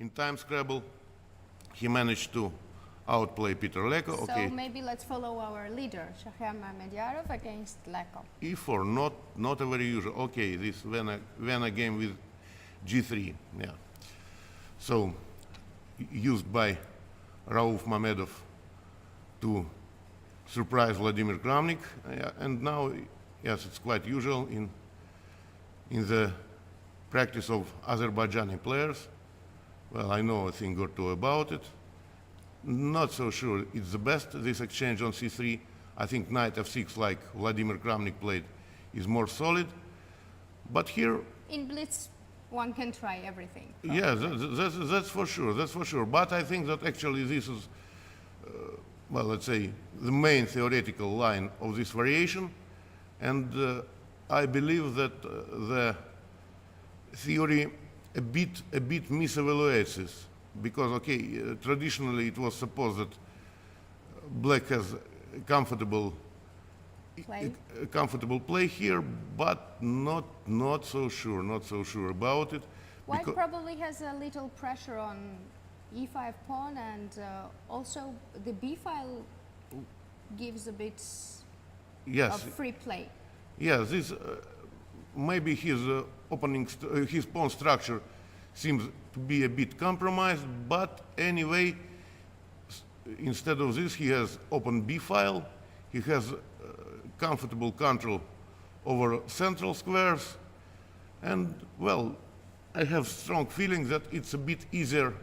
In time scrabble, he managed to outplay Peter Leko. So okay. maybe let's follow our leader, Shakhriyar Mamedyarov against Leko. E4, not a very usual. Okay, this Vienna game with G3, yeah. So, used by Rauf Mamedov to surprise Vladimir Kramnik, and now, yes, it's quite usual in the practice of Azerbaijani players. Well, I know a thing or two about it. Not so sure it's the best, this exchange on c3. I think knight f6, like Vladimir Kramnik played, is more solid. But here... In blitz, one can try everything. Yeah, that's for sure, that's for sure. But I think that actually this is, well, let's say, the main theoretical line of this variation. And I believe that the theory a bit misevaluates this. Because, okay, traditionally it was supposed that black has a comfortable play here, but not so sure about it. White probably has a little pressure on e5 pawn, and also the b file gives a bit of free play. Yes, this maybe his his pawn structure seems to be a bit compromised, but anyway, instead of this, he has open b file, he has comfortable control over central squares, and, well, I have strong feeling that it's a bit easier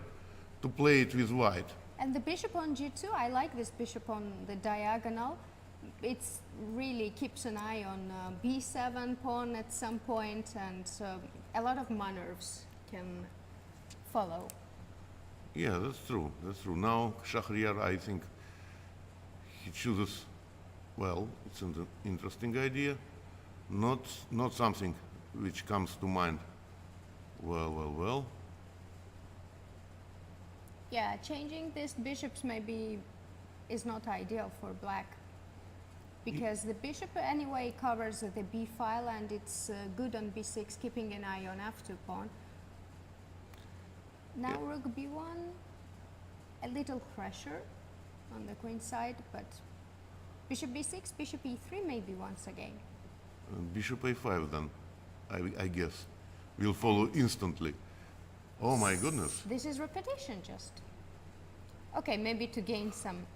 to play it with white. And the bishop on g2, I like this bishop on the diagonal. It really keeps an eye on b7 pawn at some point, and a lot of maneuvers can follow. Yeah, that's true. That's true. Now, Shakhriyar, I think he chooses, well, it's an interesting idea, not something which comes to mind. Well. Yeah, changing these bishops maybe is not ideal for black, because the bishop anyway covers the b file, and it's good on b6, keeping an eye on f2 pawn. Now rook b1, a little pressure on the queen side, but bishop b6, bishop e3 maybe once again. Bishop a5 then, I guess, will follow instantly. Oh my goodness. This is repetition just. Okay, maybe to gain some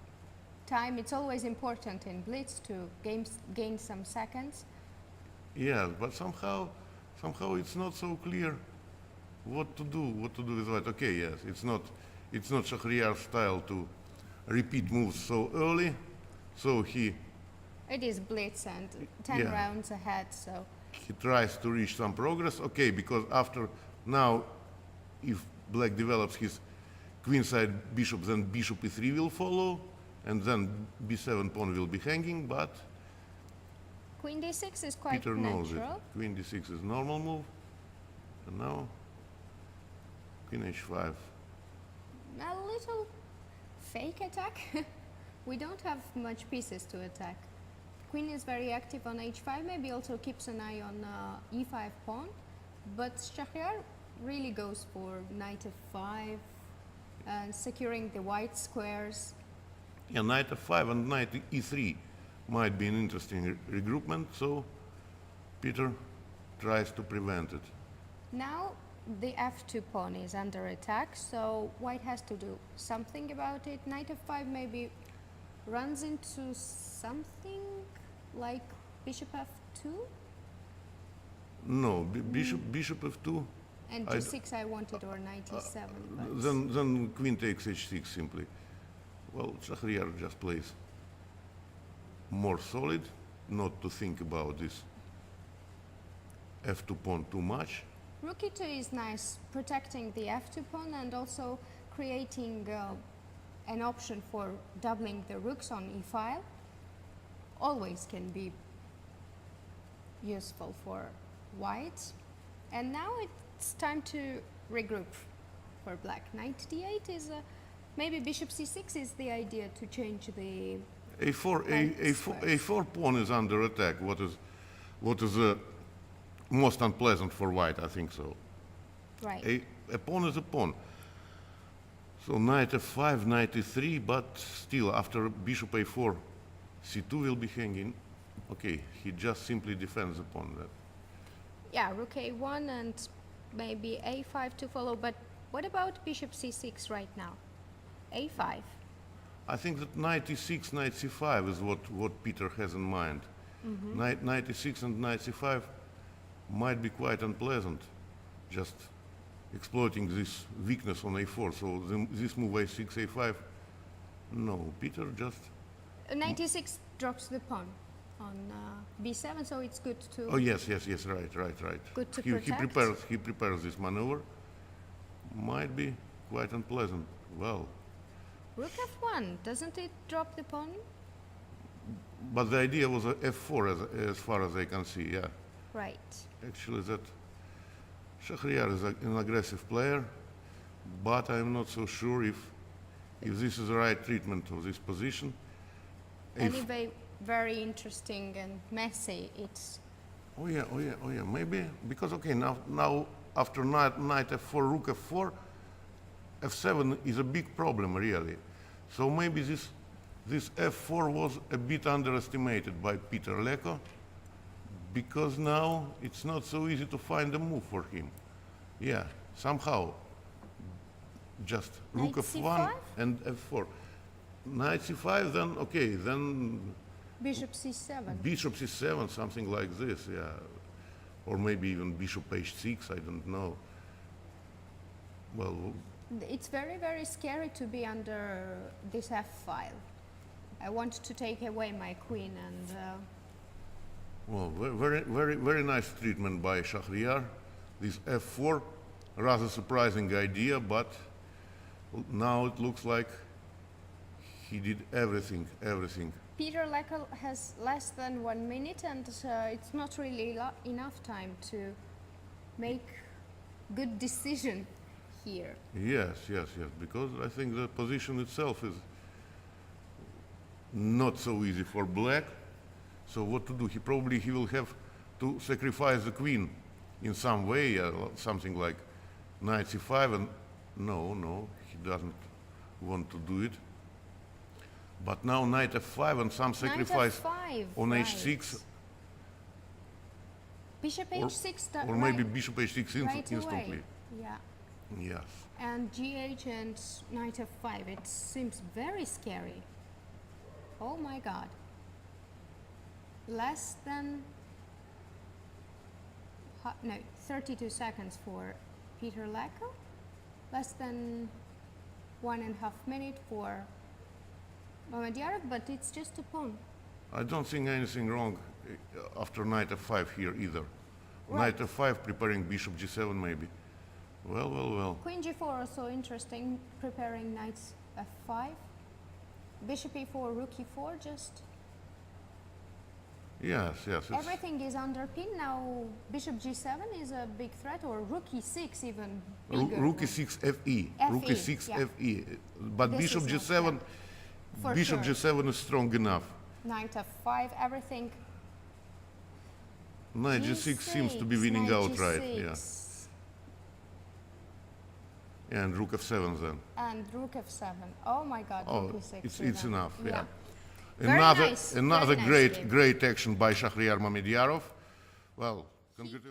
time. It's always important in blitz to gain some seconds. Yeah, but somehow it's not so clear what to do with white. Okay, yes, it's not Shakhriyar's style to repeat moves so early, so he... It is blitz and 10 rounds ahead, so... He tries to reach some progress, okay, because after now, if black develops his queenside bishop, then bishop e3 will follow, and then b7 pawn will be hanging, but... Queen d6 is quite Peter natural. knows it. Queen d6 is normal move, and now queen h5. A little fake attack. We don't have much pieces to attack. Queen is very active on h5, maybe also keeps an eye on e5 pawn, but Shakhriyar really goes for knight f5, securing the white squares. Yeah, knight f5 and knight e3 might be an interesting regroupment, so Peter tries to prevent it. Now the f2 pawn is under attack, so white has to do something about it. Knight f5 maybe runs into something like bishop f2? No, bishop f2. And g6 I wanted, or knight e7. Then queen takes h6 simply. Well, Shakhriyar just plays more solid, not to think about this f2 pawn too much. Rook e2 is nice, protecting the f2 pawn and also creating an option for doubling the rooks on e-file. Always can be useful for white. And now it's time to regroup for black. Knight d8 is maybe bishop c6 is the idea to change the a4 pawn is under attack. What is most unpleasant for white, I think so. Right. A pawn is a pawn. So knight f5, knight e3, but still after bishop a4, c2 will be hanging. Okay, he just simply defends upon that. Yeah, rook a1 and maybe a5 to follow, but what about bishop c6 right now? a5. I think that knight e6, knight c5 is what Peter has in mind. Knight e6 and knight c5 might be quite unpleasant, just exploiting this weakness on a4. So this move a6, a5, no, Peter just... Knight e6 drops the pawn on b7, so it's good to... Oh yes, right. Good to He prepares this maneuver. Might be quite unpleasant. Well, Rook f1, doesn't it drop the pawn? but the idea was a f4 as far as I can see, yeah. Right. Actually, that Shakhriyar is an aggressive player, but I'm not so sure if this is the right treatment of this position. Anyway, very interesting and messy. It's Oh yeah. Maybe because okay, now after knight f4, rook f4, f7 is a big problem really. So maybe this f4 was a bit underestimated by Peter Leko, because now it's not so easy to find a move for him. Yeah, somehow just rook Knight f1 c5? and f4. Knight c5, then okay, then bishop c7. bishop c7, something like this, yeah. Or maybe even bishop h6, I don't know. Well, It's very, very scary to be under this f file. I want to take away my queen and well, very nice treatment by Shakhriyar. This f4, rather surprising idea, but now it looks like he did everything. Peter Leko has less than 1 minute, and it's not really enough time to make good decision here. Yes, because I think the position itself is not so easy for black. So what to do? He will have to sacrifice the queen in some way, something like knight c5, and no, he doesn't want to do it. But now knight f5 and some sacrifice Knight f5, on right. h6, Bishop h6, or maybe bishop h6 right instantly. away. Yeah. Yes. And gh and knight f5, it seems very scary. Oh my god. Less than 32 seconds for Peter Leko. Less than 1.5 minutes for Mamedyarov, but it's just a pawn. I don't think anything wrong after knight f5 here either. Right. Knight f5 preparing bishop g7 maybe. Well. Queen g4 also interesting, preparing knight f5. Bishop e4, rook e4, just Yes. everything is under pin. Now bishop g7 is a big threat, or rook e6 even bigger. Rook e6 fe. Rook e6 yeah. fe. But This bishop is not g7, bad. For bishop sure. g7 is strong enough. Knight f5, everything. Knight g6 seems to be winning knight outright. G6. Yeah, and rook f7 then. And rook f7. Oh my god, Oh, rook e6. it's even. enough. Yeah. Very Another nice, another very nice game. great action by Shakhriyar Mamedyarov. Well, congratulations.